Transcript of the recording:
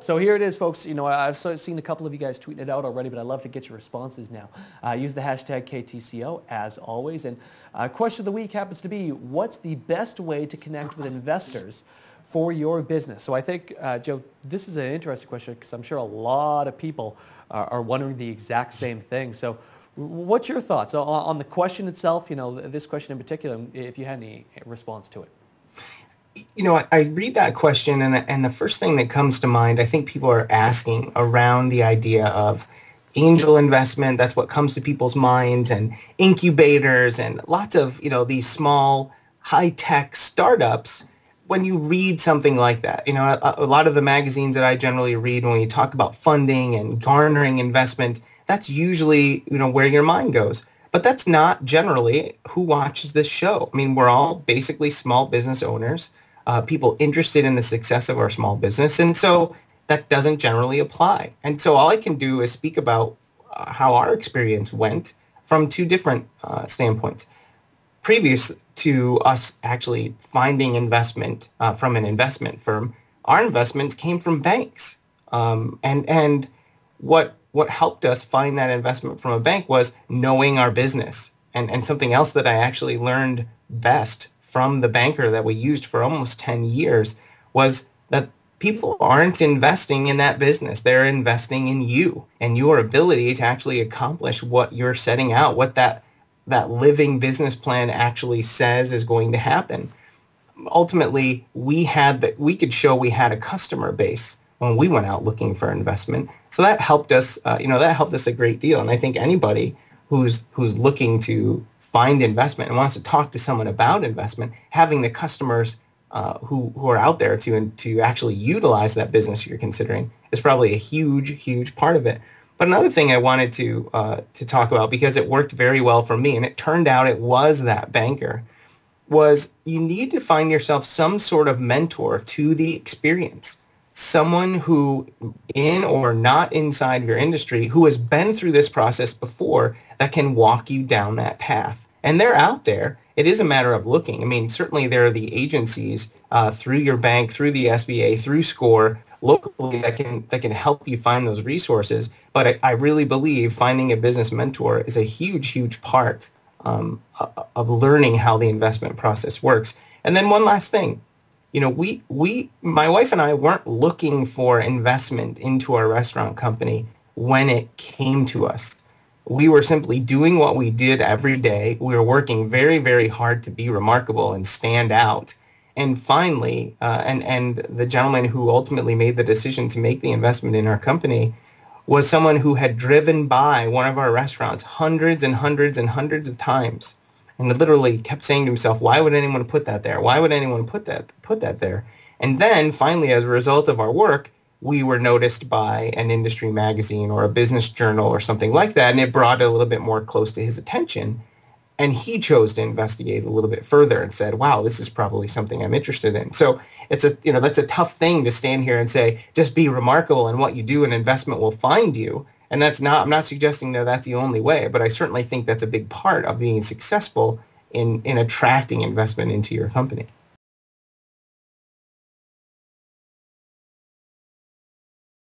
So here it is, folks. I've seen a couple of you guys tweeting it out already, but I'd love to get your responses now. Use the hashtag KTCO as always. And question of the week happens to be, what's the best way to connect with investors for your business? So I think, Joe, this is an interesting question because I'm sure a lot of people are wondering the exact same thing. So what's your thoughts on the question itself, this question in particular, if you had any response to it? I read that question, and the first thing that comes to mind, I think people are asking around the idea of angel investment. That's what comes to people's minds, and incubators, and lots of, these small, high-tech startups. When you read something like that, a lot of the magazines that I generally read, when you talk about funding and garnering investment, that's usually, where your mind goes. But that's not generally who watches this show. I mean, we're all basically small business owners, people interested in the success of our small business. And so that doesn't generally apply. And so all I can do is speak about how our experience went from two different standpoints. Previous to us actually finding investment from an investment firm, our investments came from banks. And what helped us find that investment from a bank was knowing our business. And something else that I actually learned best from the banker that we used for almost 10 years was that people aren't investing in that business. They're investing in you and your ability to actually accomplish what you're setting out, what that living business plan actually says is going to happen. Ultimately, we could show we had a customer base when we went out looking for investment. So that helped us, that helped us a great deal. And I think anybody who's looking to find investment and wants to talk to someone about investment, having the customers who are out there to actually utilize that business you're considering is probably a huge part of it. But another thing I wanted to talk about, because it worked very well for me, and it turned out it was that banker, was you need to find yourself some sort of mentor to the experience. Someone who, in or not inside your industry, who has been through this process before, that can walk you down that path. And they're out there. It is a matter of looking. I mean, certainly there are the agencies through your bank, through the SBA, through SCORE, locally that can help you find those resources. But I really believe finding a business mentor is a huge part of learning how the investment process works. And then one last thing. My wife and I weren't looking for investment into our restaurant company when it came to us. We were simply doing what we did every day. We were working very hard to be remarkable and stand out. And finally, and the gentleman who ultimately made the decision to make the investment in our company was someone who had driven by one of our restaurants hundreds of times. And literally kept saying to himself, why would anyone put that there? Why would anyone put that there? And then finally, as a result of our work, we were noticed by an industry magazine or a business journal or something like that, and it brought it a little bit more close to his attention. And he chose to investigate a little bit further and said, wow, this is probably something I'm interested in. So that's a tough thing to stand here and say, just be remarkable in what you do and investment will find you. And I'm not suggesting that that's the only way, but I certainly think that's a big part of being successful in attracting investment into your company.